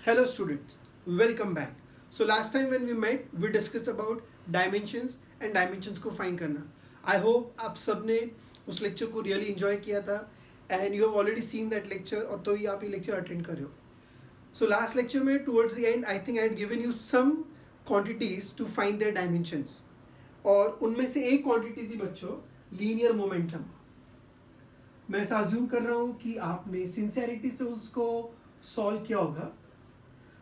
Hello students, welcome back. So last time when we met, we discussed about dimensions and dimensions को find करना. I hope आप सब ने उस lecture को really enjoy किया था and you have already seen that lecture और तो ही आप ये lecture attend कर रहे हो. So last lecture में towards the end I think I had given you some quantities to find their dimensions और उनमें से एक quantity थी बच्चों linear momentum. मैं ऐसा assume कर रहा हूँ कि आपने sincerity से उसको solve किया होगा.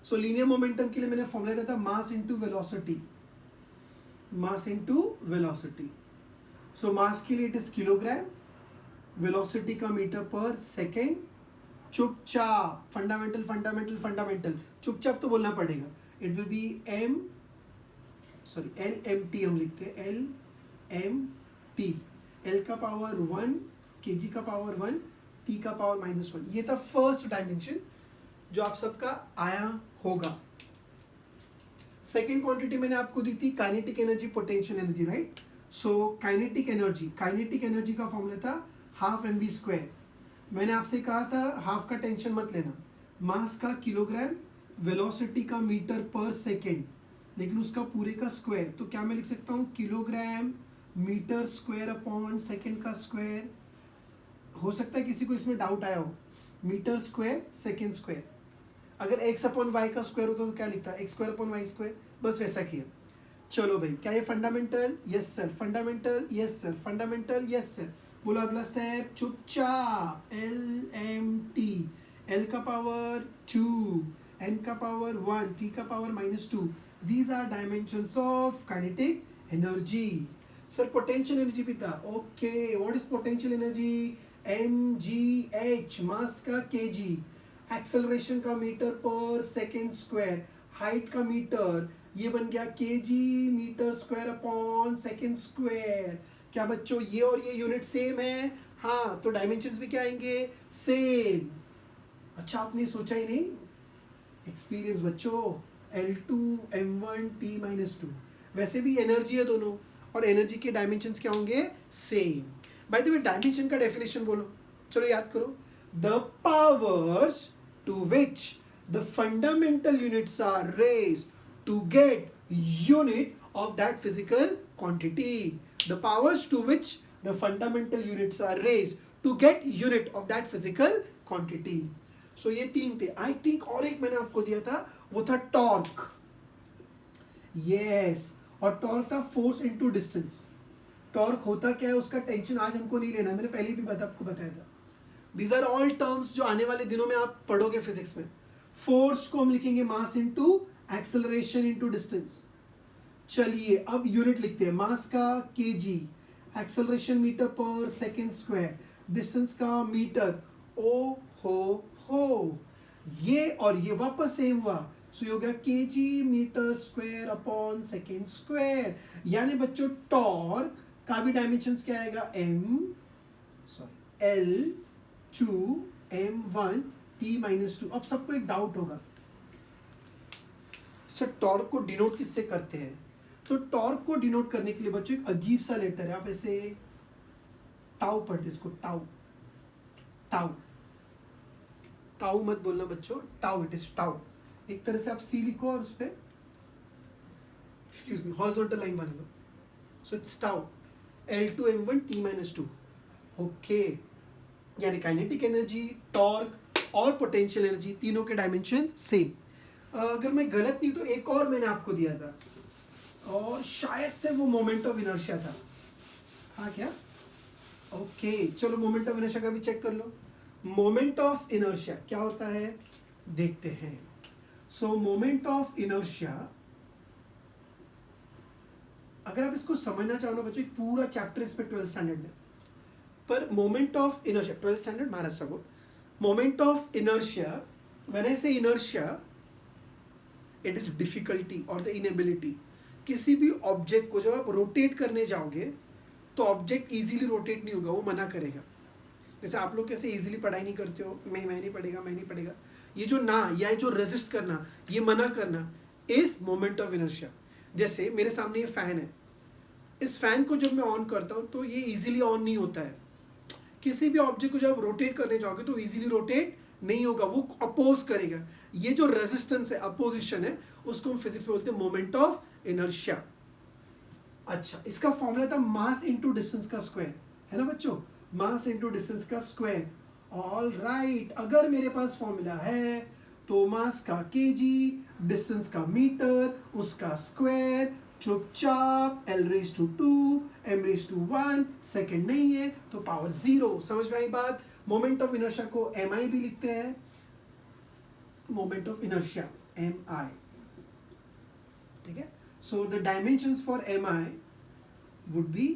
सो लीनियर मोमेंटम के लिए मैंने फॉर्मूला दिया था mass into velocity. Mass into velocity. So mass के लिए इट इज किलोग्राम, वेलोसिटी का मीटर पर सेकेंड. चुपचाप फंडामेंटल फंडामेंटल फंडामेंटल चुपचाप तो बोलना पड़ेगा. इट विल बी LMT हम लिखते हैं LMT. L का पावर 1, kg का पावर 1, T का पावर -1. ये था फर्स्ट डायमेंशन जो आप सबका आया होगा. सेकेंड क्वांटिटी मैंने आपको दी थी kinetic energy, potential energy, right. So kinetic energy का फॉर्मूला था हाफ mv². मैंने आपसे कहा था हाफ का टेंशन मत लेना. मास का किलोग्राम, वेलोसिटी का मीटर पर सेकेंड, लेकिन उसका पूरे का स्क्वायर. तो क्या मैं लिख सकता हूँ kilogram metre square upon second का स्क्वायर. हो सकता है किसी को इसमें डाउट आया हो. Metre square second square. अगर x अपॉन वाई का स्क्वायर होता तो क्या लिखता है x² अपॉन वाई स्क्वायर. बस वैसा किया. चलो भाई, क्या ये fundamental? Yes sir. Fundamental? Yes sir. Fundamental? Yes sir. बोलो अगला स्टेप. चुपचाप LMT. L का पावर 2, N का पावर 1, T का power -2. These are dimensions of kinetic energy. Sir potential energy भी था. Okay, what is potential energy? mgh. Mass का kg, acceleration का मीटर पर सेकेंड स्क्वायर, हाइट का मीटर, ये बन गया kg metre square upon second square. क्या बच्चों ये और ये यूनिट सेम है? हाँ, तो डायमेंशंस भी क्या आएंगे? सेम. अच्छा, आपने सोचा ही नहीं. एक्सपीरियंस बच्चों. L2 m1 T -2. वैसे भी एनर्जी है दोनों और एनर्जी के डायमेंशंस क्या होंगे? Same. Bye the way dimension का डेफिनेशन बोलो. चलो याद करो. The powers to which the fundamental units are raised to get unit of that physical quantity. The powers to which the fundamental units are raised to get unit of that physical quantity. So ये तीन थे. I think और एक मैंने आपको दिया था, वो था टॉर्क. Yes, और टॉर्क था फोर्स इनटू डिस्टेंस. टॉर्क होता क्या है उसका टेंशन आज हमको नहीं लेना. मैंने पहले भी आपको बताया था. These are all terms जो आने वाले दिनों में आप पढ़ोगे फिजिक्स में. फोर्स को हम लिखेंगे mass into acceleration into distance. चलिए अब यूनिट लिखते हैं. मास का kg, एक्सेलरेशन मीटर पर सेकेंड स्क्वायर, डिस्टेंस का मीटर. ओ हो ये और ये वापस सेम हुआ. सो हो गया kg metre square upon second square. यानी बच्चों टॉर्क का भी डायमेंशंस क्या आएगा? L2 m1 T -2. अब सबको एक डाउट होगा, सर टॉर्क को डिनोट किससे करते हैं? तो टॉर्क को डिनोट करने के लिए बच्चों एक अजीब सा लेटर है. आप ऐसे टाउ पढ़ते, इसको टाउ. टाउ टाउ मत बोलना बच्चों. Tau, it is tau. एक तरह से आप सी लिखो और उस पर एक्सक्यूज मी हॉरिजॉन्टल लाइन बना लो. So it's tau. L2 m1 T -2. Okay, यानी काइनेटिक एनर्जी, टॉर्क और पोटेंशियल एनर्जी तीनों के डायमेंशंस सेम. अगर मैं गलत नहीं तो एक और मैंने आपको दिया था और शायद से वो मोमेंट ऑफ इनर्शिया था. हाँ क्या? ओके, चलो मोमेंट ऑफ इनर्शिया का भी चेक कर लो. मोमेंट ऑफ इनर्शिया क्या होता है देखते हैं. सो मोमेंट ऑफ इनर्शिया, अगर आप इसको समझना चाहो ना बच्चों, एक पूरा चैप्टर इस पे 12th स्टैंडर्ड में. पर moment of inertia 12th standard Maharashtra को. Moment of inertia, when I say inertia, it is difficulty और द इनएबिलिटी. किसी भी ऑब्जेक्ट को जब आप रोटेट करने जाओगे तो ऑब्जेक्ट इजीली रोटेट नहीं होगा, वो मना करेगा. जैसे आप लोग कैसे इजीली पढ़ाई नहीं करते हो, मैं नहीं पढ़ेगा. ये जो ना या जो रेजिस्ट करना, ये मना करना, इज मोमेंट ऑफ इनर्शिया. जैसे मेरे सामने ये फैन है. इस फैन को जब मैं ऑन करता हूँ तो ये इजीली ऑन नहीं होता है. किसी भी ऑब्जेक्ट को जब आप रोटेट करने जाओगे तो इजीली रोटेट नहीं होगा, वो अपोज करेगा। ये जो रेजिस्टेंस है, अपोजिशन है, उसको हम फिजिक्स में बोलते हैं मोमेंट ऑफ इनर्शिया। अच्छा, इसका फॉर्मूला था मास इनटू डिस्टेंस का स्क्वायर, है ना बच्चों, मास इनटू डिस्टेंस का स्क्वायर। ऑल राइट, अगर मेरे पास फॉर्मूला है तो मास का केजी, डिस्टेंस का मीटर, उसका स्क्वायर, चुपचाप L⁻², M⁻1, सेकंड नहीं है तो पावर 0। समझ में आई बात? मोमेंट ऑफ इनर्शिया को MI भी लिखते हैं, मोमेंट ऑफ इनर्शिया MI, ठीक है। So the dimensions for MI would be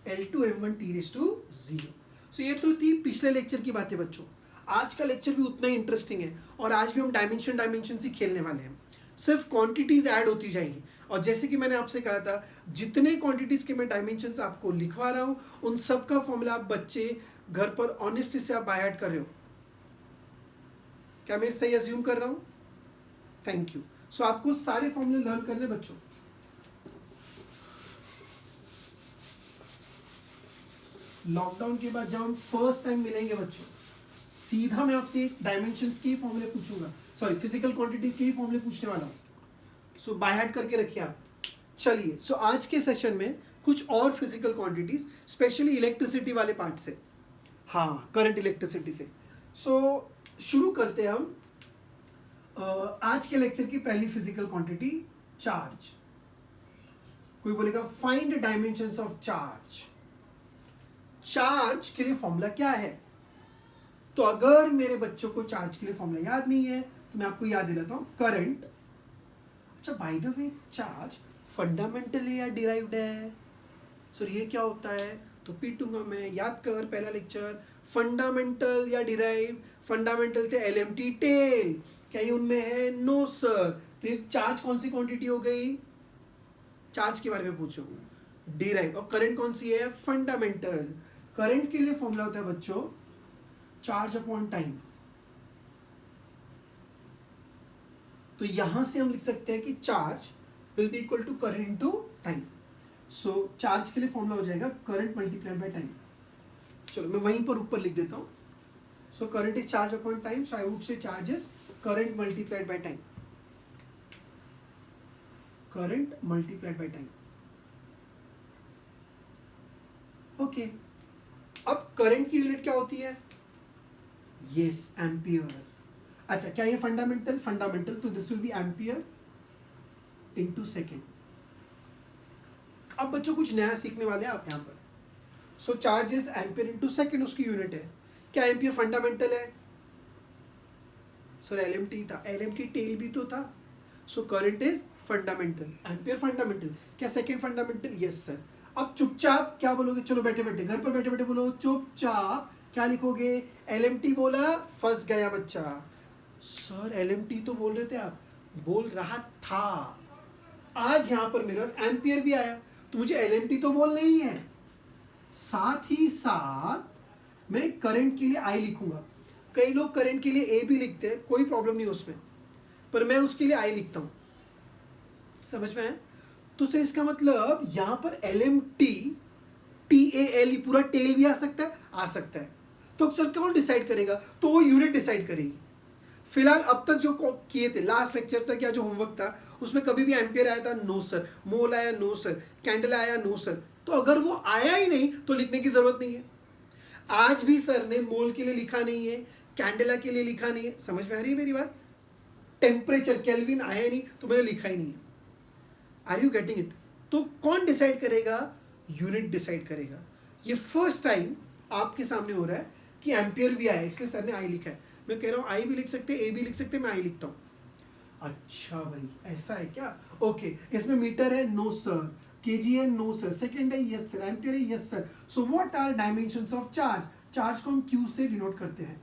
L2 M1 T⁻0। सो ये तो थी पिछले लेक्चर की बातें बच्चों। आज का लेक्चर भी उतना ही इंटरेस्टिंग है, और आज भी हम डायमेंशन ही खेलने वाले हैं। सिर्फ क्वांटिटीज ऐड होती जाएंगी, और जैसे कि मैंने आपसे कहा था, जितने क्वांटिटीज के मैं डायमेंशंस आपको लिखवा रहा हूँ, उन सब का फॉर्मूला आप बच्चे घर पर ऑनेस्टी से आप बाय हार्ट कर रहे हो। क्या मैं सही अज्यूम कर रहा हूँ? Thank you. सो आपको सारे फॉर्मूले लर्न करने बच्चों। लॉकडाउन के बाद जब हम फर्स्ट टाइम मिलेंगे बच्चों, सीधा मैं आपसे डायमेंशंस के फॉर्मूले पूछूंगा, सॉरी फिजिकल क्वांटिटी के ही फॉर्मूले पूछने वाला हूँ। सो बाय हार्ट करके रखिए आप। चलिए, सो आज के सेशन में कुछ और फिजिकल क्वांटिटीज, स्पेशली इलेक्ट्रिसिटी वाले पार्ट से, हाँ करंट इलेक्ट्रिसिटी से। सो शुरू करते हैं हम आज के लेक्चर की पहली फिजिकल क्वांटिटी, चार्ज। कोई बोलेगा find dimensions of charge. Charge के लिए फॉर्मूला क्या है? तो अगर मेरे बच्चों को चार्ज के लिए फॉर्मूला याद नहीं है तो मैं आपको याद दिलाता हूं, करंट। अच्छा, by the way, charge fundamental है या डिराइव्ड है? सर ये क्या होता है? तो पीटूंगा मैं, याद कर पहला लेक्चर, फंडामेंटल या डिराइव। फंडामेंटल थे LMT टेल, क्या ये उनमें है? No sir. तो ये चार्ज कौन सी क्वांटिटी हो गई? चार्ज के बारे में पूछो, डिराइव। और करंट कौन सी है? फंडामेंटल। करंट के लिए फॉर्मूला होता है बच्चों, चार्ज अपॉन टाइम। तो यहां से हम लिख सकते हैं कि charge will be equal to current into time. So charge के लिए फॉर्मूला हो जाएगा करंट मल्टीप्लाइड बाय टाइम। चलो मैं वहीं पर ऊपर लिख देता हूं। सो current is charge upon time, so I would say charge is current multiplied by time. Current multiplied by time, okay. अब करंट की यूनिट क्या होती है? Yes, ampere. अच्छा, क्या ये फंडामेंटल? फंडामेंटल, तो this will be ampere into second. अब बच्चों कुछ नया सीखने वाले हैं आप यहाँ पर। So charge is ampere into second, उसकी यूनिट है। क्या एम्पियर फंडामेंटल है? सर LMT था, LMT टेल भी तो था। So current is fundamental, ampere fundamental. क्या सेकेंड फंडामेंटल? Yes sir. अब चुपचाप क्या बोलोगे? चलो बैठे बैठे, घर पर बैठे बैठे बोलो चुपचाप, क्या लिखोगे? LMT बोला, फंस गया बच्चा। सर LMT तो बोल रहे थे आप। बोल रहा था। आज यहां पर मेरे पास एम्पियर भी आया, तो मुझे LMT तो बोलना ही है, साथ ही साथ मैं करंट के लिए I लिखूंगा। कई लोग करंट के लिए A भी लिखते हैं, कोई प्रॉब्लम नहीं उसमें, पर मैं उसके लिए I लिखता हूं। समझ में है? तो सर इसका मतलब यहां पर LMT TAL पूरा टेल भी आ सकता है। तो सर कौन डिसाइड करेगा? तो वो यूनिट डिसाइड करेगी। फिलहाल अब तक जो किए थे, लास्ट लेक्चर तक या जो होमवर्क था, उसमें कभी भी एम्पियर आया था? No sir. मोल आया? No sir. कैंडल आया? No sir. तो अगर वो आया ही नहीं तो लिखने की जरूरत नहीं है। आज भी सर ने मोल के लिए लिखा नहीं है, कैंडेला के लिए लिखा नहीं है। समझ में आ रही है मेरी बात? टेम्परेचर केल्विन आया नहीं तो मैंने लिखा ही नहीं है। Are you getting it? तो कौन डिसाइड करेगा? यूनिट डिसाइड करेगा। ये फर्स्ट टाइम आपके सामने हो रहा है कि एम्पियर भी आया, इसलिए सर ने I लिखा है। मैं कह रहा हूँ I भी लिख सकते, A भी लिख सकते, मैं I लिखता हूँ। अच्छा भाई, ऐसा है क्या? ओके, इसमें मीटर है? No sir. केजी है? No sir. सेकेंड है? Yes sir. एम्पियर है? Yes sir. So what are dimensions of charge? Charge को हम Q से डिनोट करते हैं।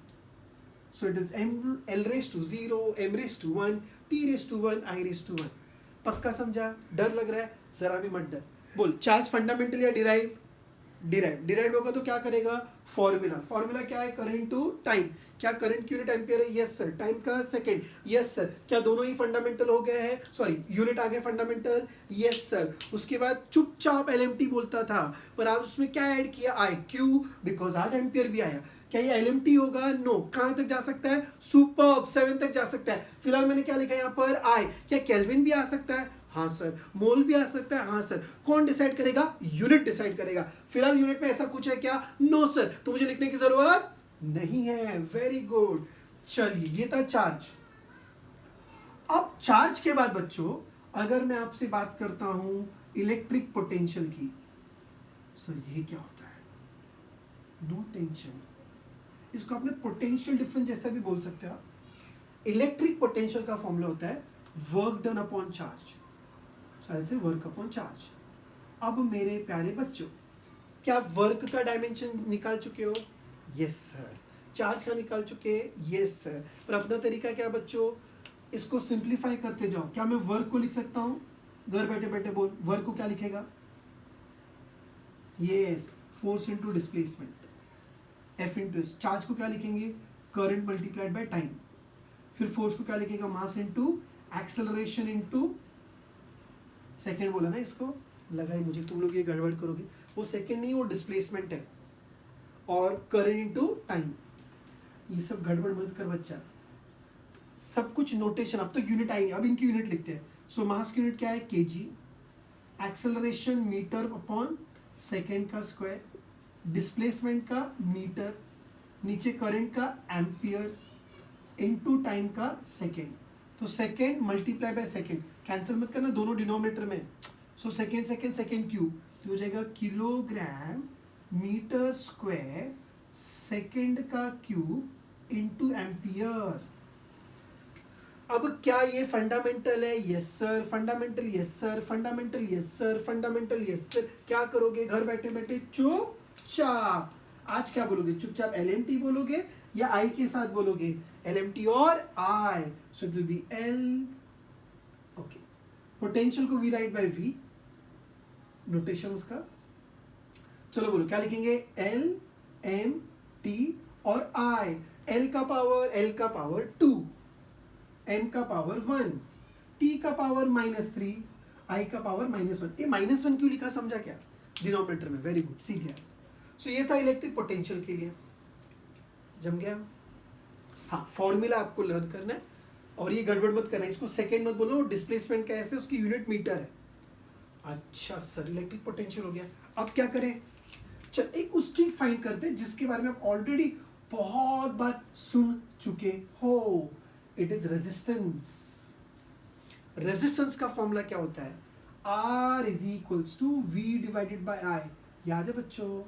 So it is L⁻0, M⁻1, T⁻1, I⁻1। पक्का समझा? डर लग रहा है? जरा भी मत डर। बोल, चार्ज फंडामेंटल या डिराइव? डिराइव होगा तो क्या करेगा, फॉर्मूला क्या है, करंट टू टाइम, क्या करंट की यूनिट एम्पियर है, यस सर, टाइम का सेकंड, यस सर, क्या दोनों ही फंडामेंटल हो गए हैं, सॉरी यूनिट आ गए फंडामेंटल, यस सर। उसके बाद चुपचाप एलएमटी बोलता था, पर आज उसमें क्या ऐड किया, आई, क्यू, बिकॉज आज एम्पियर भी आया। क्या ये एलएमटी होगा, नो, कहां तक जा सकता है, सुपर्ब, 7 तक जा सकता है। फिलहाल मैंने क्या लिखा है यहाँ पर, आई, क्या केल्विन भी आ सकता है, हाँ सर, मोल भी आ सकता है, हाँ सर। कौन डिसाइड करेगा, यूनिट डिसाइड करेगा। फिलहाल यूनिट में ऐसा कुछ है क्या, नो सर, तो मुझे लिखने की जरूरत नहीं है, वेरी गुड। चलिए ये था चार्ज। अब चार्ज के बाद बच्चों अगर मैं आपसे बात करता हूं इलेक्ट्रिक पोटेंशियल की, सर ये क्या होता है, नो टेंशन, इसको आपने पोटेंशियल डिफरेंस जैसा भी बोल सकते हो आप। इलेक्ट्रिक पोटेंशियल का फॉर्मूला होता है वर्क डन अपॉन चार्ज, से वर्क अपॉन चार्ज। अब मेरे प्यारे बच्चों, क्या वर्क का डायमेंशन निकाल चुके हो, यस सर। चार्ज का निकाल चुके, यस सर। पर अपना तरीका क्या बच्चों, इसको सिंप्लीफाई करते जाओ। क्या मैं वर्क को लिख सकता हूं, घर बैठे बैठे बोल, वर्क को क्या लिखेगा, yes, force into displacement, F into S. Charge को क्या लिखेंगे, करंट मल्टीप्लाइड बाय टाइम। फिर फोर्स को क्या लिखेगा, mass into acceleration into second बोला ना, इसको लगा ही मुझे तुम लोग ये गड़बड़ करोगे, वो सेकेंड नहीं, वो डिस्प्लेसमेंट है। और करंट इनटू टाइम, ये सब गड़बड़ मत कर बच्चा, सब कुछ नोटेशन। अब तो यूनिट आएंगे, अब इनकी यूनिट लिखते हैं। सो मास की यूनिट क्या है, kg, acceleration metre upon second का स्क्वायर, डिस्प्लेसमेंट का मीटर, नीचे करंट का एम्पियर इनटू टाइम का सेकेंड। तो second multiply by second, cancel मत करना दोनों डिनोमिनेटर में। So second second second cube, तो हो जाएगा किलोग्राम मीटर स्क्वायर सेकेंड का क्यूब इनटू एम्पियर। अब क्या ये फंडामेंटल है, yes sir, fundamental, yes sir, fundamental, yes sir, fundamental, yes sir. क्या करोगे घर बैठे बैठे, चुपचाप, आज क्या बोलोगे, चुपचाप एलएमटी बोलोगे या आई के साथ बोलोगे, एलएमटी और I, so it will be L, okay. Potential को V write by V, notation उसका, चलो बोलो क्या लिखेंगे, एल एम टी और आई, एल का पावर 2, एम का पावर 1, टी का पावर -3, आई का पावर -1। ये -1 क्यों लिखा समझा क्या, डिनोमिनेटर में, वेरी गुड, सीख गया। सो ये था इलेक्ट्रिक पोटेंशियल के लिए, जम गया। हाँ, फॉर्मूला आपको लर्न करना है और ये गड़बड़ मत करना, इसको सेकेंड मत बोलो, डिस्प्लेसमेंट का ऐसे, उसकी यूनिट मीटर है। अच्छा सर, इलेक्ट्रिक पोटेंशियल हो गया, अब क्या करें, चल एक उस चीज फाइंड करते हैं जिसके बारे में आप ऑलरेडी बहुत बार सुन चुके हो, इट इज रेजिस्टेंस। रेजिस्टेंस का फॉर्मूला क्या होता है, R is equals to V divided by I, याद है बच्चों,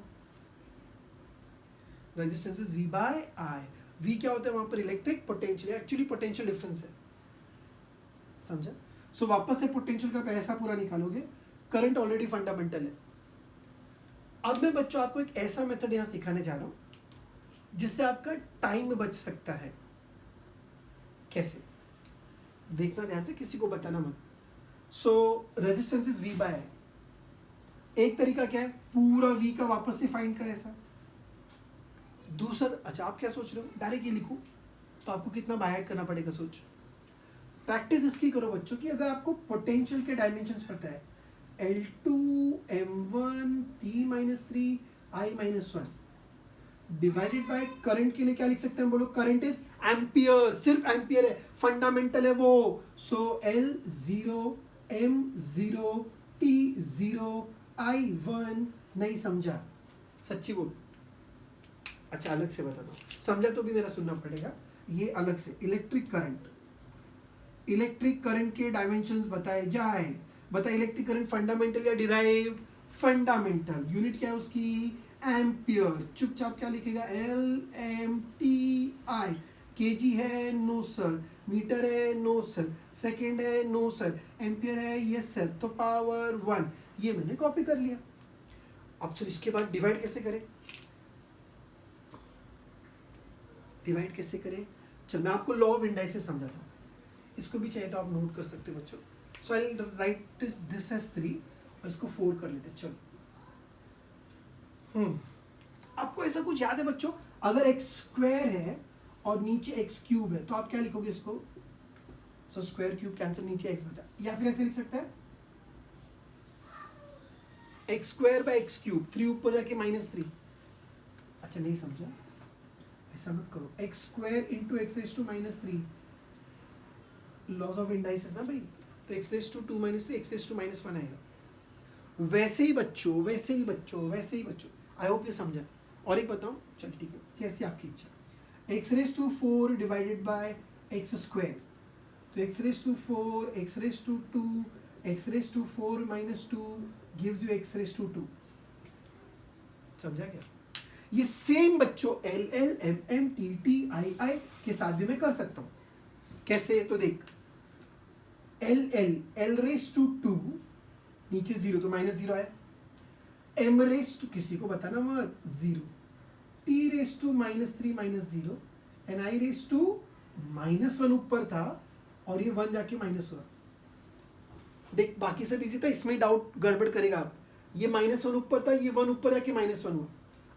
resistance is V by I। V क्या होता है वहां पर, electric potential, actually potential difference है, समझा। सो वापस से पोटेंशियल का पैसा पूरा निकालोगे, करंट ऑलरेडी फंडामेंटल है। अब मैं बच्चों आपको एक ऐसा मेथड यहां सिखाने जा रहा हूं जिससे आपका टाइम बच सकता है। कैसे, देखना ध्यान से, किसी को बताना मत। So resistance is V by I। एक तरीका क्या है, पूरा V का वापस से फाइंड कर ऐसा। दूसरा, अच्छा आप क्या सोच रहे हो, डायरेक्ट ये लिखो, तो आपको कितना बाय ऐड करना पड़ेगा, सोच। प्रैक्टिस इसकी करो बच्चों की, अगर आपको पोटेंशियल के डायमेंशंस पता है, L2 M1 T-3 I-1 divided by current के लिए क्या लिख सकते हैं, बोलो, करंट इज एम्पियर, सिर्फ एम्पियर है, फंडामेंटल है वो। सो L0 M0 T0 I-1, नहीं समझा, सच्ची बोल, अच्छा अलग से बता दो, समझा तो भी मेरा सुनना पड़ेगा, ये अलग से। इलेक्ट्रिक करंट के डायमेंशंस बताए जाए, बता, इलेक्ट्रिक करंट फंडामेंटल या डिराइव्ड, फंडामेंटल, यूनिट क्या है उसकी, एम्पियर। चुपचाप क्या लिखेगा, LMTI। केजी है, नो सर, मीटर है, नो सर, सेकेंड है, नो सर, एम्पियर है, यस सर, तो पावर 1, ये मैंने कॉपी कर लिया। अब सर इसके बाद डिवाइड कैसे करें, चल मैं आपको लॉ ऑफ इंडाइसिस समझाता हूँ, इसको भी चाहिए तो आप नोट कर सकते हो बच्चों। So I will write this as 3 और इसको 4 कर लेते, चलो। आपको ऐसा कुछ याद है बच्चों? अगर एक्स स्क्वायर है और नीचे एक्स क्यूब है तो आप क्या लिखोगे इसको? सो स्क्वायर क्यूब कैंसिल, नीचे एक्स बचा, या फिर ऐसे लिख सकते हैं x square by x cube, 3 ऊपर जाके -3। अच्छा नहीं समझा, ऐसा मत करो, x square into x raise to -3, laws of indices ना भाई, तो x raise to 2 -3 x raise to -1 आएगा। वैसे ही बच्चों, वैसे ही बच्चों, वैसे ही बच्चों, आई होप ये समझा। और एक बताऊं, चल ठीक है, जैसी आपकी इच्छा। X raise to 4 divided by X square, तो x raise to 4, X raise to 2, X raise to 4 -2 gives you X raise to 2। समझा क्या? ये सेम बच्चों L L M M T T I I के साथ भी मैं कर सकता हूं। कैसे? तो देख, L L L raise to 2, नीचे 0 तो -0 है, एम रेज टू, किसी को बताना मत, 0, T raise to -3 -0 and I raise to -1 ऊपर था और ये 1 जाके माइनस हुआ। देख बाकी सब इजी था, इसमें डाउट गड़बड़ करेगा आप। ये -1 ऊपर था, ये 1 ऊपर जाके -1 हुआ।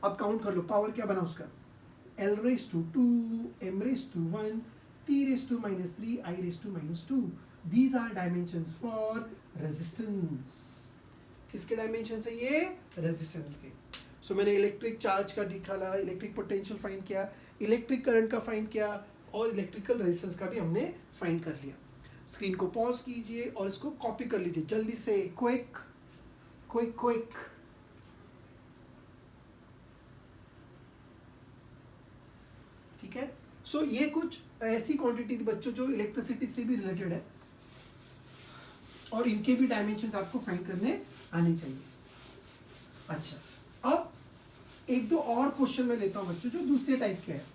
अब काउंट कर लो, पावर क्या बना उसका? L raise to 2, M raise to 1, T raise to -3, I raise to -2। These are dimensions for resistance. किसके डायमेंशन है ये? रेजिस्टेंस के। सो मैंने इलेक्ट्रिक चार्ज का निकाला, इलेक्ट्रिक पोटेंशियल फाइंड किया, इलेक्ट्रिक करंट का फाइंड किया और इलेक्ट्रिकल रेजिस्टेंस का भी हमने फाइंड कर लिया। स्क्रीन को पॉज कीजिए और इसको कॉपी कर लीजिए जल्दी से, क्विक क्विक क्विक। ठीक है, सो ये कुछ ऐसी क्वांटिटी थी बच्चों जो इलेक्ट्रिसिटी से भी रिलेटेड है और इनके भी डायमेंशंस आपको फाइंड करने आने चाहिए। अच्छा, अब एक दो और क्वेश्चन मैं लेता हूं बच्चों जो दूसरे टाइप के हैं।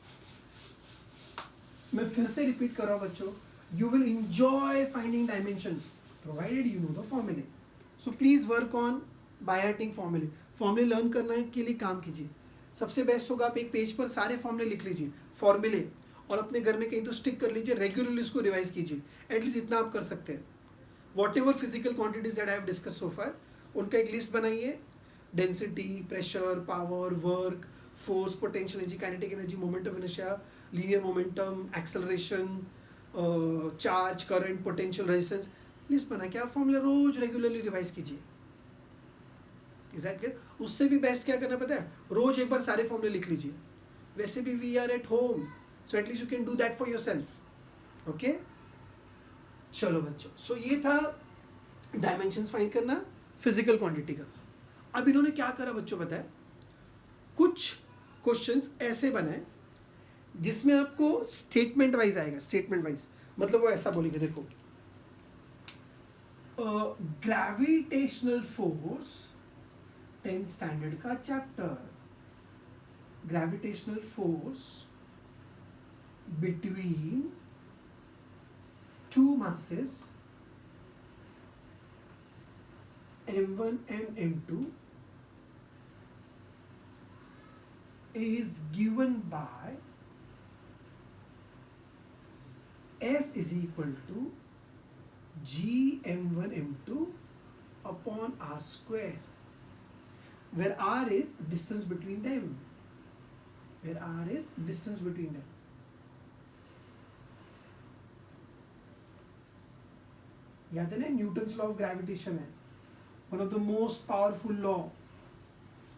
मैं फिर से रिपीट कर रहा हूं बच्चों, you will enjoy finding dimensions provided you know the formulae. So please work on by hearting formulae. फॉर्मूले लर्न करने के लिए काम कीजिए। सबसे बेस्ट होगा आप एक पेज पर सारे फॉर्मूले लिख लीजिए, फॉर्मूले, और अपने घर में कहीं तो स्टिक कर लीजिए, रेगुलरली उसको रिवाइज कीजिए। एटलीस्ट इतना आप कर सकते हैं। Whatever physical quantities that I have discuss so far, उनका एक लिस्ट बनाइए, density, pressure, power, work, force, potential energy, kinetic energy, moment of inertia, linear momentum, acceleration, charge, current, potential, resistance, list बना के आप formula रोज regularly revise कीजिए। Is that clear? उससे भी बेस्ट क्या करना पता है, रोज एक बार सारे फॉर्मूले लिख लीजिए। वैसे भी we are at home, so at least you can do that for yourself. Okay, चलो बच्चों, सो ये था डायमेंशंस फाइंड करना फिजिकल क्वांटिटी का। अब इन्होंने क्या करा बच्चों पता है, कुछ क्वेश्चंस ऐसे बनाए जिसमें आपको स्टेटमेंट वाइज आएगा। स्टेटमेंट वाइज मतलब वो ऐसा बोलेंगे, देखो, ग्रेविटेशनल फोर्स 10th स्टैंडर्ड का chapter, gravitational force between two masses m1 and m2 is given by F is equal to G m1 m2 upon r square, where r is distance between them, where r is distance between them. याद है ना, Newton's law of gravitation है, one of the most powerful law,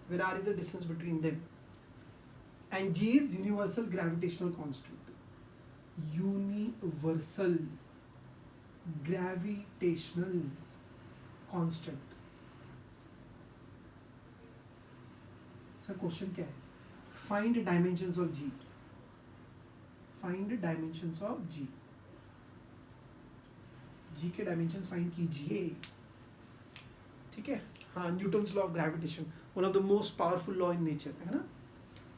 where r is the distance between them, and G is universal gravitational constant. Universal gravitational constant. Sir question क्या है? Find dimensions of G, find dimensions of G, G के dimensions find कीजिए। ठीक है, हाँ, Newton's law of gravitation, one of the most powerful law in nature, है ना।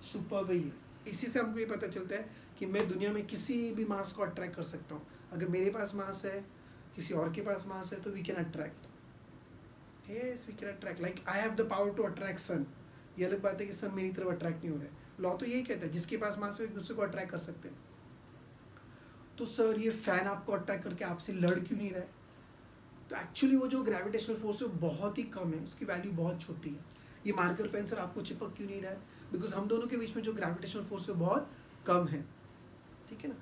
Super भाई, इसी से हमको ये पता चलता है कि मैं दुनिया में किसी भी मास को अट्रैक्ट कर सकता हूँ। अगर मेरे पास मास है, किसी और के पास मास है, तो we can attract. Yes, we can attract, like I have the power to attract sun. ये अलग बात है कि सन मेरी तरफ अट्रैक्ट नहीं हो रहा है। लॉ तो यही कहता है, जिसके पास मास है एक दूसरे को अट्रैक्ट कर सकते हैं। तो सर ये फैन आपको अट्रैक्ट करके आपसे लड़ क्यों नहीं रहा है? तो एक्चुअली वो जो ग्रेविटेशनल फोर्स है वो बहुत ही कम है, उसकी वैल्यू बहुत छोटी है। ये मार्कर पेन सर आपको चिपक क्यों नहीं रहा है? बिकॉज हम दोनों के बीच में जो ग्रेविटेशनल फोर्स है बहुत कम है, ठीक है ना।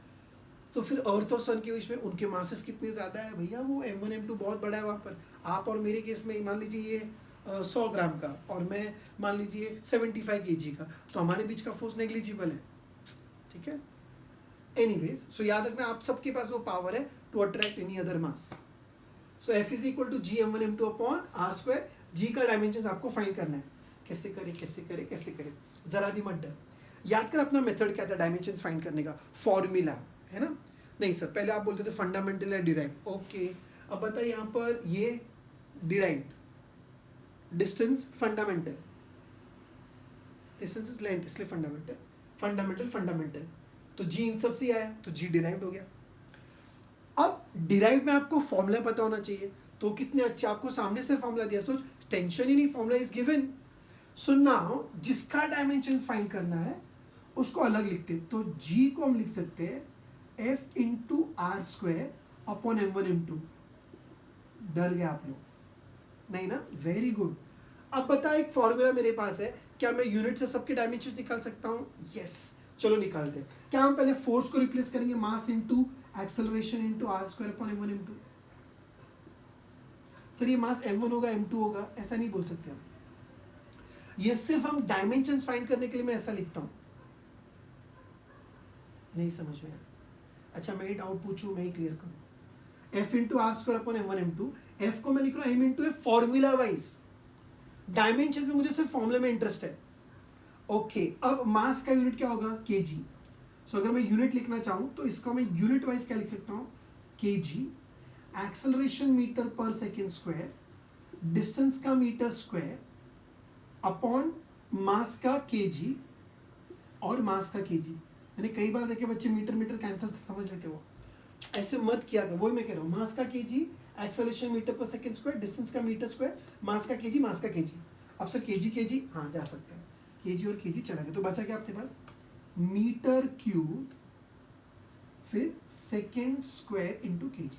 तो फिर अर्थ और सन के बीच में उनके मासेस कितने ज़्यादा है भैया, वो m1 m2 बहुत बड़ा है वहाँ पर। आप और मेरे केस में मान लीजिए ये 100 ग्राम का और मैं मान लीजिए 75 kg का, तो हमारे बीच का फोर्स नेग्लिजिबल है, ठीक है। एनीवेज, सो याद रखना आप सबके पास वो पावर है to attract any other mass. So F is equal to G m1 m2 upon r square. G का डायमेंशन आपको फाइंड करना है। कैसे करे कैसे करे कैसे करे, जरा भी मत डर। याद कर अपना मेथड क्या था डायमेंशन फाइंड करने का, फॉर्मूला है ना। नहीं सर पहले आप बोलते थे फंडामेंटल या डिराइव्ड, ओके। अब बताइए यहाँ पर ये derived, distance fundamental, distance is length इसलिए फंडामेंटल, फंडामेंटल फंडामेंटल, तो जी इन सब से आया तो जी डिराइव्ड हो गया। अब डिराइव में आपको फॉर्मूला पता होना चाहिए, तो कितने अच्छे आपको सामने से फॉर्मूला दिया, सोच टेंशन ही नहीं, formula is given. So now जिसका डायमेंशन फाइंड करना है उसको अलग लिखते हैं, तो जी को हम लिख सकते हैं F into r square upon m1 m2। डर गए आप लोग? नहीं ना, वेरी गुड। अब बता एक फॉर्मूला मेरे पास है, क्या मैं यूनिट से सबके डायमेंशन निकाल सकता हूँ? यस, चलो निकालते हैं। क्या हम पहले फोर्स को रिप्लेस करेंगे, mass into acceleration into r square upon m1 m2। Sir ये मास m1 होगा m2 होगा, ऐसा नहीं बोल सकते हम, ये सिर्फ हम डायमेंशंस फाइंड करने के लिए मैं ऐसा लिखता हूं। नहीं समझ में आया? अच्छा मैं ही डाउट पूछूं, मैं ही क्लियर करूं। F into r square upon m1 m2, F को मैं लिख रहा हूं m into a formula wise, dimension में मुझे सिर्फ फॉर्मूला में इंटरेस्ट है। ओके अब मास का यूनिट क्या होगा, kg। सो अगर मैं यूनिट लिखना चाहूं तो इसको मैं यूनिट वाइज क्या लिख सकता हूं, kg। एक्सेलरेशन मीटर पर सेकेंड स्क्वायर, डिस्टेंस का मीटर स्क्वायर अपॉन मास का kg और मास का kg। मैंने कई बार देखे बच्चे मीटर मीटर कैंसिल समझ लेते, वो ऐसे मत किया कर, वही मैं कह रहा हूँ। मास का kg, एक्सेलरेशन मीटर पर सेकेंड स्क्वायर, डिस्टेंस का मीटर स्क्वायर, मास का kg, मास का kg। अब सर kg हाँ जा सकते हैं, kg और kg चला गया, तो बचा क्या अपने पास, मीटर क्यूब फिर सेकेंड स्क्वायर इंटू kg।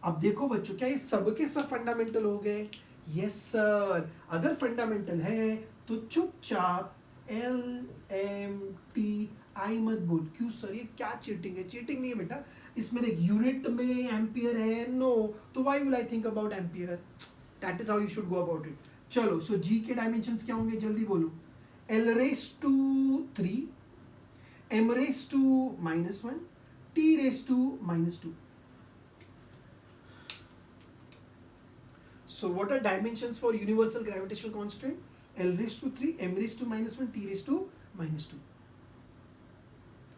अब देखो बच्चों क्या ये सबके सब फंडामेंटल हो गए? Yes sir. अगर फंडामेंटल है तो चुपचाप LMTI मत बोल। क्यों सर ये क्या चीटिंग है? चीटिंग नहीं है बेटा, इसमें देख यूनिट में एम्पियर है, नो, तो why will I think about ampere? That is how you should go about it. चलो सो जी के डायमेंशंस क्या होंगे जल्दी बोलो, L raise to 3, M raise to -1, T raise to -2। So what are dimensions for universal gravitational constant? L raised to 3, M raised to -1, T raised to -2.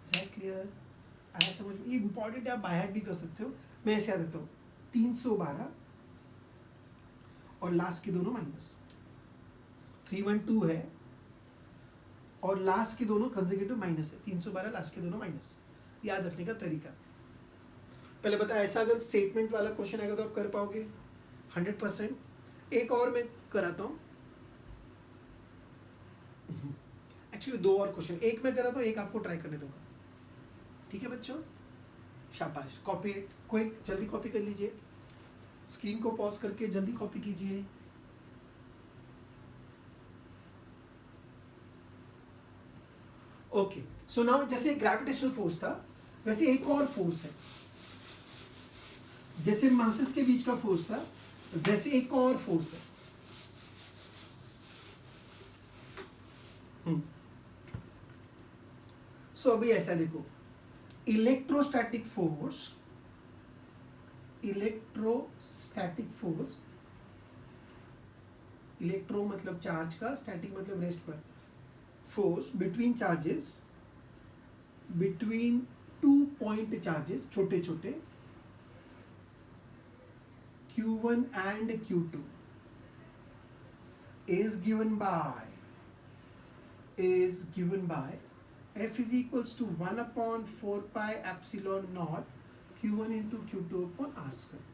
Is that clear? आया समझ में? ये इंपॉर्टेंट है, आप बाय हार्ट भी कर सकते हो। मैं ऐसे याद रखता हूँ 312 और लास्ट के दोनों माइनस, 312 है और लास्ट के दोनों कंसेक्यूटिव माइनस है, 312 लास्ट के दोनों माइनस। याद रखने का तरीका पहले बता, ऐसा अगर स्टेटमेंट वाला क्वेश्चन आएगा तो आप कर पाओगे 100%। एक और मैं कराता हूँ, एक्चुअली 2 और क्वेश्चन, एक मैं कराता हूँ, एक आपको ट्राई करने दूंगा, ठीक है बच्चों? शाबाश, कॉपी कोई जल्दी कॉपी कर लीजिए, स्क्रीन को पॉज करके जल्दी कॉपी कीजिए। ओके सो नाउ जैसे ग्रेविटेशनल फोर्स था वैसे एक और फोर्स है, जैसे मासेस के बीच का फोर्स था वैसे एक और फोर्स है। सो अभी ऐसा देखो, electrostatic force, electrostatic force, electro मतलब चार्ज का, स्टैटिक मतलब रेस्ट पर, force between charges, between 2 point charges छोटे छोटे Q1 and Q2 is given by F is equals to 1 upon 4 pi epsilon naught Q1 into Q2 upon R square।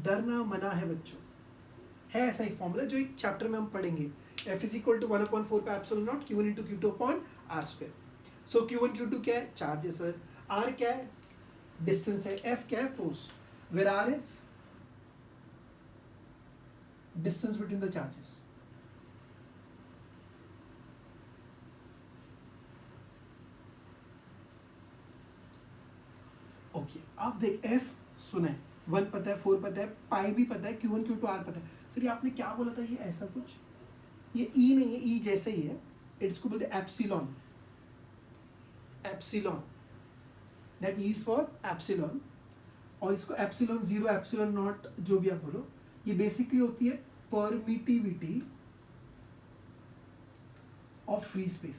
डरना मना है बच्चों, है ऐसा एक फॉर्मूला जो एक चैप्टर में हम पढ़ेंगे, F is equal to 1 upon 4 pi epsilon naught Q1 into Q2 upon R square। So Q1 Q2 क्या है, चार्ज है सर, R क्या है, डिस्टेंस है, F क्या है, force, where R is distance between the charges। Okay अब देख एफ सुना है, 1 पता है, 4 पता है, पाई भी पता है, Q1 Q2 R पता है। सर ये आपने क्या बोला था, ये ऐसा कुछ, ये ई नहीं है, ई जैसे ही है, इसको बोलते हैं epsilon, epsilon, that E is for epsilon. और इसको एप्सिलॉन जीरो, एप्सिलॉन नॉट, जो भी आप बोलो, ये बेसिकली होती है permittivity of free space.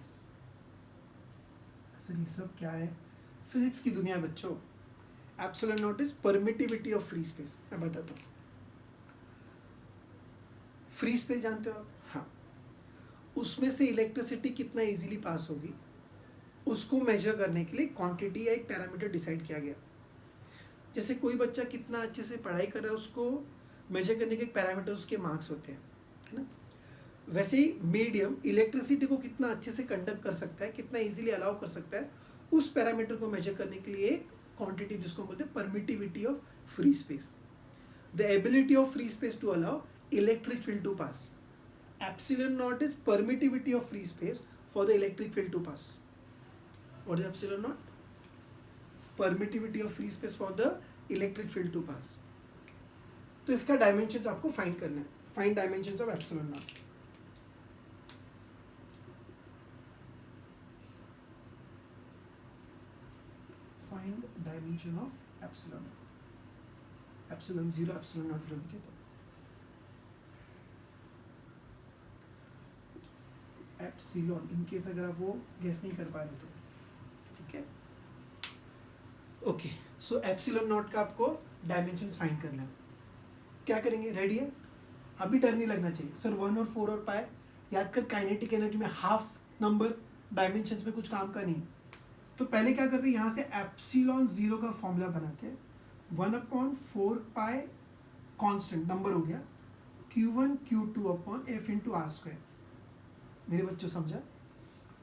Sir ये सब क्या है, फिजिक्स की दुनिया है बच्चों। Epsilon naught is permittivity of free space. मैं बताता हूँ, फ्री स्पेस जानते हो आप? हाँ, उसमें से इलेक्ट्रिसिटी कितना इजीली पास होगी उसको मेजर करने के लिए क्वांटिटी या एक पैरामीटर डिसाइड किया गया। जैसे कोई बच्चा कितना अच्छे से पढ़ाई कर रहा है उसको मेजर करने के एक पैरामीटर उसके मार्क्स होते हैं, है ना। वैसे ही मीडियम इलेक्ट्रिसिटी को कितना अच्छे से कंडक्ट कर सकता है, कितना इजीली अलाउ कर सकता है, उस पैरामीटर को मेजर करने के लिए एक क्वांटिटी जिसको बोलते हैं permittivity of free space, the ability of free space to allow electric field to pass. Epsilon naught is permittivity of free space for the electric field to pass. What is epsilon naught? Permittivity of free space for the electric field to pass. तो इसका dimensions आपको find करना है, find dimensions of epsilon naught. Find dimension of epsilon, epsilon zero, epsilon naught, जो भी कहते हो। Epsilon, in case अगर आप वो गेस नहीं कर पा रहे तो, ठीक है। ओके, सो एप्सिलॉन नॉट का आपको डायमेंशंस फाइंड करना है। क्या करेंगे, रेडी है? अभी डर नहीं लगना चाहिए। सर 1 और 4 और पाए याद कर, काइनेटिक एनर्जी में हाफ नंबर डायमेंशंस में कुछ काम का नहीं। तो पहले क्या करते हैं, यहाँ से एप्सिलॉन जीरो का फॉर्मूला बनाते हैं, 1/4 पाए कांस्टेंट नंबर हो गया, Q1 Q2 upon F into r square. मेरे बच्चों समझा?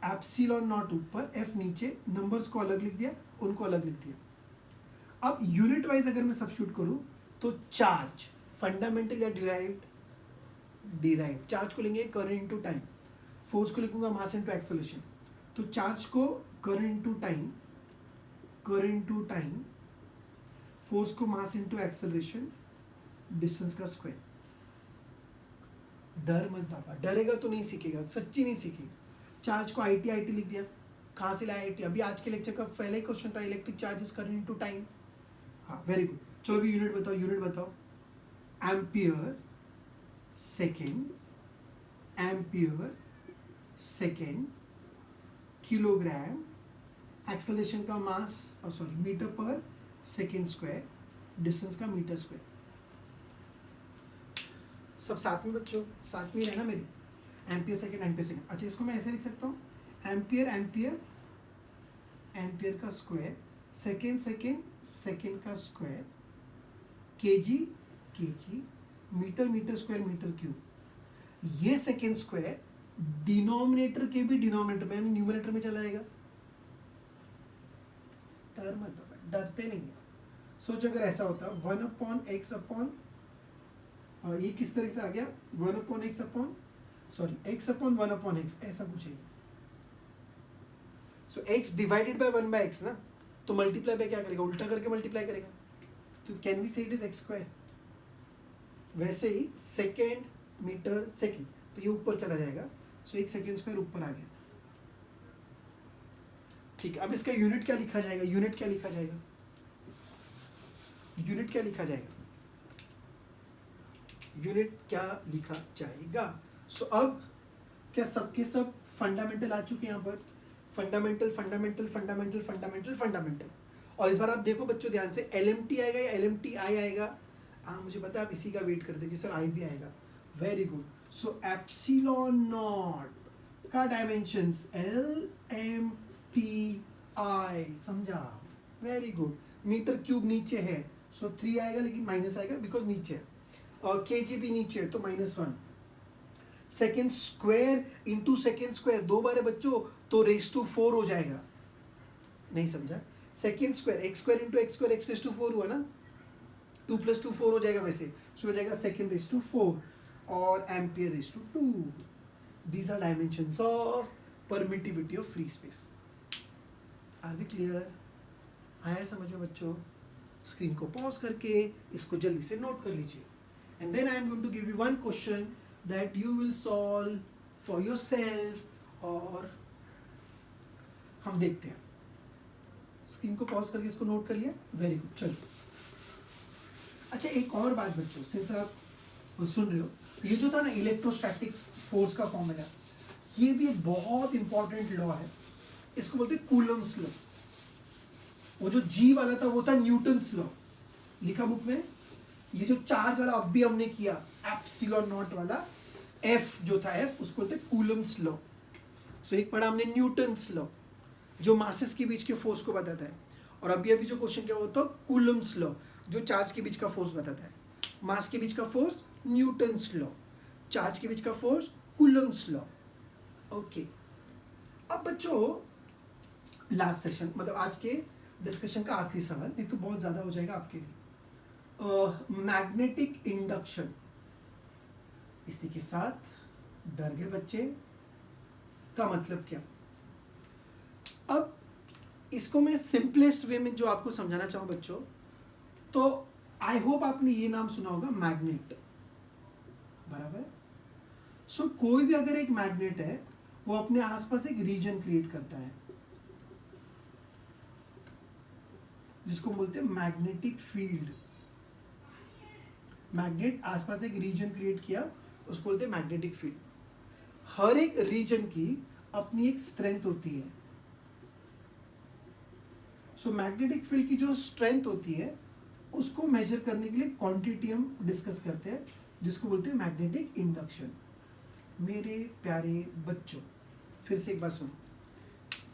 एप्सिलॉन नॉट ऊपर, एफ नीचे, नंबर्स को अलग लिख दिया, उनको अलग लिख दिया। अब यूनिट वाइज अगर मैं सब्स्टिट्यूट करूं तो चार्ज फंडामेंटल या डिराइव्ड चार्ज को लेंगे करंट इनटू टाइम, फोर्स को लिखूंगा मास इनटू एक्सेलरेशन। तो चार्ज को current into time, current into time, force को मास इनटू एक्सेलरेशन, डिस्टेंस का स्क्वायर। डर मत पापा, डरेगा तो नहीं सीखेगा, सच्ची नहीं सीखेगा। चार्ज को आई टी लिख दिया, कहाँ से लाया आई टी? अभी आज के लेक्चर का पहले ही क्वेश्चन था, electric charges current into time. हाँ वेरी गुड। चलो अभी यूनिट बताओ, यूनिट बताओ। Ampere second, ampere second, kilogram, acceleration का मास सॉरी मीटर पर सेकेंड स्क्वायर, डिस्टेंस का मीटर स्क्वायर। सब साथ में बच्चों, साथ में ही रहना मेरे। Ampere second, ampere second. अच्छा इसको मैं ऐसे लिख सकता हूँ, एम्पियर एम्पियर एम्पियर का स्क्वायर, सेकेंड सेकेंड सेकेंड का square, KG KG, metre metre square metre cube. ये सेकेंड स्क्वायर डिनोमिनेटर के भी डिनोमिनेटर में यानी न्यूमरेटर में चला जाएगा। डर मत, डरते नहीं है। सोच अगर ऐसा होता 1/x अपॉन, ये किस तरह से आ गया, 1/x upon sorry x upon 1/x, ऐसा कुछ है। सो x डिवाइडेड बाय 1/x ना, तो मल्टीप्लाई बाय क्या करेगा, उल्टा करके मल्टीप्लाई करेगा। तो कैन वी से इट इज x स्क्वायर। वैसे ही सेकेंड मीटर सेकेंड, तो ये ऊपर चला जाएगा, सो एक सेकेंड स्क्वायर ऊपर आ गया। ठीक है, अब इसका यूनिट क्या लिखा जाएगा, यूनिट क्या लिखा जाएगा, यूनिट क्या लिखा जाएगा, यूनिट क्या लिखा जाएगा। सो अब क्या सबके सब फंडामेंटल आ चुके हैं यहाँ पर, fundamental fundamental fundamental fundamental fundamental. और इस बार आप देखो बच्चों ध्यान से, LMT आएगा या LMTI आएगा। हाँ मुझे पता है आप इसी का वेट करते कि सर आई भी आएगा। Very good. So epsilon not का डायमेंशंस LMTI, समझा? Very good. मीटर क्यूब नीचे है, सो 3 आएगा, लेकिन माइनस आएगा बिकॉज नीचे है, और केजी भी नीचे है तो -1। Second square into second square, 2 बार है बच्चों, तो रेस टू 4 हो जाएगा। नहीं समझा? Second square x square into x square, x raise to 4 हुआ ना, 2 + 2 4 हो जाएगा वैसे, सो हो जाएगा सेकेंड रेस टू 4 और ampere raise to 2। These are dimensions of permittivity of free space. Are we clear? आया समझ में बच्चों? स्क्रीन को पॉज करके इसको जल्दी से नोट कर लीजिए, and then I am going to give you one question that you will solve for yourself, और हम देखते हैं। स्क्रीन को पॉज करके इसको नोट कर लिया, वेरी गुड। चलो अच्छा, एक और बात बच्चों, सिंस आप सुन रहे हो, ये जो था ना इलेक्ट्रोस्टैटिक फोर्स का फॉर्मूला, ये भी एक बहुत इंपॉर्टेंट लॉ है, इसको बोलते हैं कूलम्स लॉ। वो जो जी वाला था वो था न्यूटन्स लॉ, लिखा बुक में। ये जो चार्ज वाला अब भी हमने किया एप्सिलॉन नॉट वाला, एफ जो था एफ, उसको बोलते हैं कूलम्स लॉ। सो एक पढ़ा हमने न्यूटन्स लॉ जो मासेस के बीच के फोर्स को बताता है, और अभी अभी जो क्वेश्चन क्या होता है कूलम्स लॉ जो चार्ज के बीच का फोर्स बताता है। मास के बीच का फोर्स न्यूटन्स लॉ, चार्ज के बीच का फोर्स कूलम्स लॉ। ओके, अब बच्चों लास्ट सेशन, मतलब आज के डिस्कशन का आखिरी सवाल, नहीं तो बहुत ज़्यादा हो जाएगा आपके लिए। मैग्नेटिक इंडक्शन, इसी के साथ डर गए बच्चे का मतलब क्या। अब इसको मैं सिंपलेस्ट वे में जो आपको समझाना चाहूँ बच्चों, तो आई होप आपने ये नाम सुना होगा मैग्नेट, बराबर। सो कोई भी अगर एक मैग्नेट है वो अपने आसपास एक रीजन क्रिएट करता है जिसको बोलते हैं मैग्नेटिक फील्ड। मैग्नेट आसपास एक रीजन क्रिएट किया, उसको बोलते हैं मैग्नेटिक फील्ड। हर एक रीजन की अपनी एक स्ट्रेंथ होती है। सो मैग्नेटिक फील्ड की जो स्ट्रेंथ होती है उसको मेजर करने के लिए क्वांटिटी हम डिस्कस करते हैं, जिसको बोलते हैं मैग्नेटिक इंडक्शन। मेरे प्यारे बच्चों, फिर से एक बार सुनो,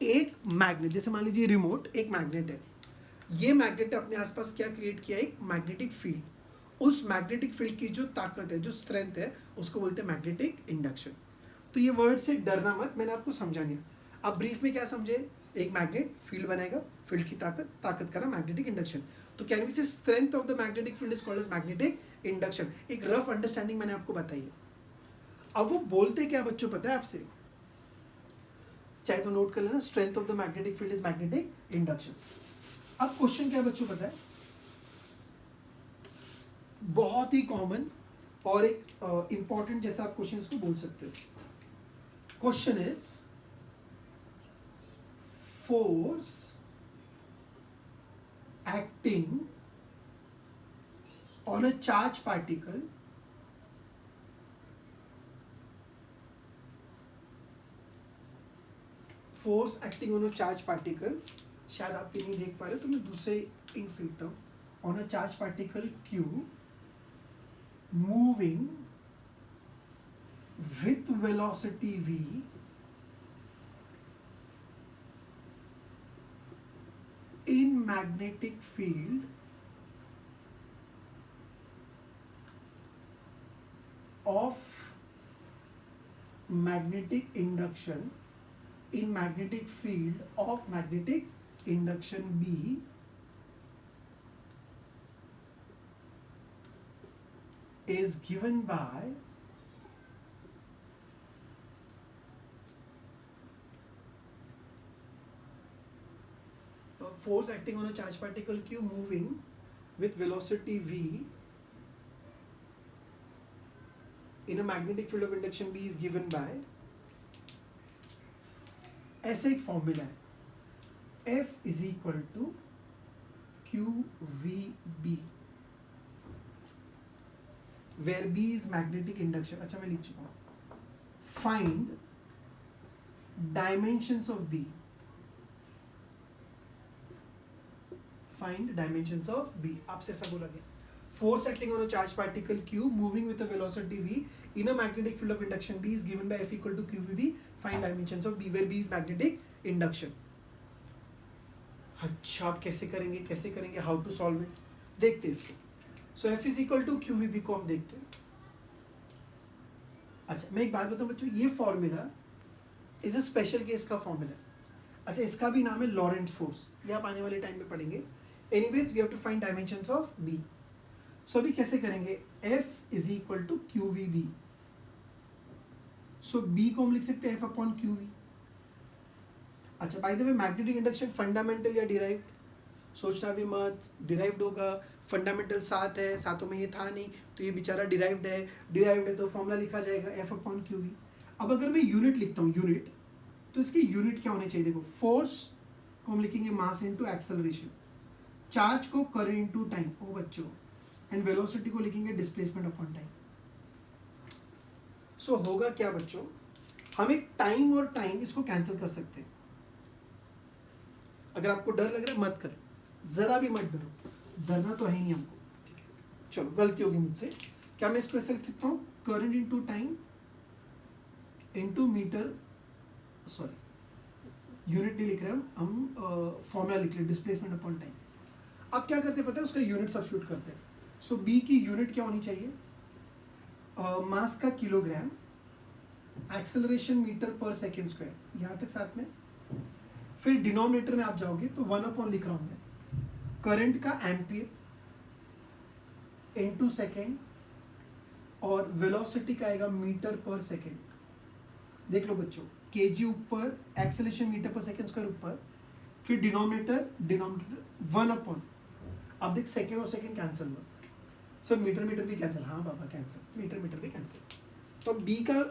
एक मैग्नेट, जैसे मान लीजिए रिमोट एक मैग्नेट है, ये मैग्नेट अपने आसपास क्या क्रिएट किया, एक मैग्नेटिक फील्ड। उस मैग्नेटिक फील्ड की जो ताकत है, जो स्ट्रेंथ है, उसको बोलते हैं मैग्नेटिक इंडक्शन। तो ये वर्ड से डरना मत, मैंने आपको समझा दिया। अब ब्रीफ में क्या समझे, एक मैग्नेट फील्ड बनाएगा, फील्ड की ताकत का नाम मैग्नेटिक इंडक्शन। तो can we say strength of the magnetic field is called as magnetic induction. एक रफ अंडरस्टैंडिंग मैंने आपको बताई है। अब वो बोलते क्या बच्चों पता है आपसे, चाहे तो नोट कर लेना, strength of the magnetic field is magnetic induction. अब क्वेश्चन क्या बच्चों पता है, बहुत ही कॉमन और एक इंपॉर्टेंट जैसा आप क्वेश्चन इसको बोल सकते हो। Question is force acting on a charge particle force acting on a charge particle, शायद आप ये नहीं देख पा रहे तो मैं दूसरे इंक से लिखता हूँ, on a charge particle Q moving with velocity v in magnetic field of magnetic induction, in magnetic field of magnetic induction B is given by force acting on a charged particle Q moving with velocity v in a magnetic field of induction B is given by, ऐसे एक formula है, F is equal to QVB where B is magnetic induction। अच्छा मैं लिख चुका हूँ। Find dimensions of B, find dimensions of B। आपसे ऐसा बोला गया, force acting on a charged particle Q moving with a velocity v in a magnetic field of induction B is given by F equal to QVB, find dimensions of B where B is magnetic induction। अच्छा आप कैसे करेंगे, how to solve it, देखते हैं इसको। So F is equal to QVB को हम देखते हैं। अच्छा मैं एक बात बताऊं बच्चों, ये formula is a special case का फॉर्मूला। अच्छा इसका भी नाम है लॉरेंट फोर्स, ये आप आने वाले टाइम में पढ़ेंगे। Anyways we have to find dimensions of B। So अभी कैसे करेंगे, F is equal to QVB। So B को हम लिख सकते हैं F अपॉन QV। अच्छा by the way magnetic induction fundamental या डिराइव्ड, सोचना भी मत, डिराइव्ड होगा, फंडामेंटल 7 है, सातों में ये था नहीं तो ये बेचारा डिराइव्ड है तो फॉर्मूला लिखा जाएगा एफ अपॉन क्यू वी। अब अगर मैं यूनिट लिखता हूँ यूनिट, तो इसकी यूनिट क्या होनी चाहिए? देखो फोर्स को हम लिखेंगे मास इनटू एक्सेलरेशन, चार्ज को करंट इनटू टाइम ओ बच्चों, एंड वेलोसिटी को लिखेंगे डिस्प्लेसमेंट अपॉन टाइम। सो होगा क्या बच्चों, हम एक टाइम और टाइम इसको कैंसिल कर सकते हैं। अगर आपको डर लग रहा है मत करो, जरा भी मत डरो, डरना तो है ही नहीं हमको, ठीक है। चलो गलती होगी मुझसे, क्या मैं इसको ऐसे लिख सकता हूँ, current into time into metre, sorry unit नहीं लिख रहे हम फॉर्मूला लिख रहे डिस्प्लेसमेंट अपॉन टाइम। अब क्या करते हैं पता है, उसका यूनिट सब्स्टिट्यूट करते हैं। सो बी की यूनिट क्या होनी चाहिए, मास का किलोग्राम, एक्सेलरेशन मीटर पर सेकेंड स्क्वायर, यहाँ तक साथ में। फिर डिनोमिनेटर में आप जाओगे तो 1 अपॉन लिख रहा हूँ मैं, करंट का एम्पियर इनटू सेकेंड, और वेलोसिटी का आएगा मीटर पर सेकेंड। देख लो बच्चों, केजी ऊपर, एक्सेलरेशन मीटर पर सेकेंड स्क्वायर ऊपर, फिर डिनोमिनेटर 1 अपॉन, अब देख सेकेंड और सेकेंड कैंसिल हुआ, सर मीटर भी कैंसिल, हाँ बाबा कैंसिल, मीटर भी कैंसिल। तो बी का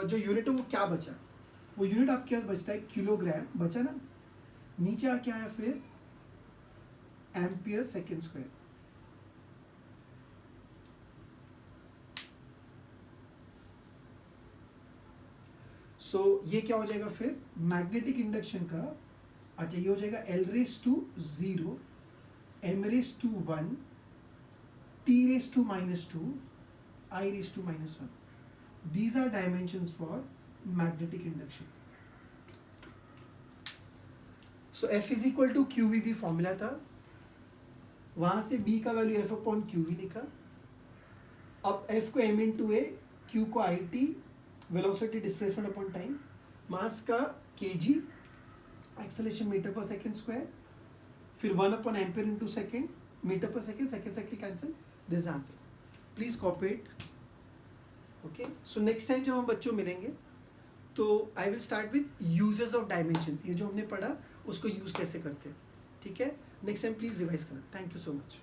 जो यूनिट है वो क्या बचा, वो यूनिट आपके पास बचता है किलोग्राम, बचा ना, नीचे आके आया फिर एम्पियर सेकेंड स्क्वायर। सो ये क्या हो जाएगा फिर, मैग्नेटिक इंडक्शन का, अच्छा ये हो जाएगा L raise to 0, M raise to 1, T raise to -2, I raise to -1। These are dimensions for magnetic induction. So F is equal to QV भी फॉर्मूला था, वहां से B का वैल्यू F अपॉन QV लिखा। अब F को M इंटू ए, Q को IT, velocity displacement upon time, mass का kg, एक्सेलरेशन मीटर पर सेकेंड स्क्वायर, फिर 1 upon ampere into second, metre पर second, second cancel, this answer. Please copy it. Okay, so next time जब हम बच्चों मिलेंगे तो I will start with usages of dimensions, ये जो हमने पढ़ा उसको यूज़ कैसे करते हैं, ठीक है। नेक्स्ट टाइम प्लीज़ रिवाइज करना। Thank you so much.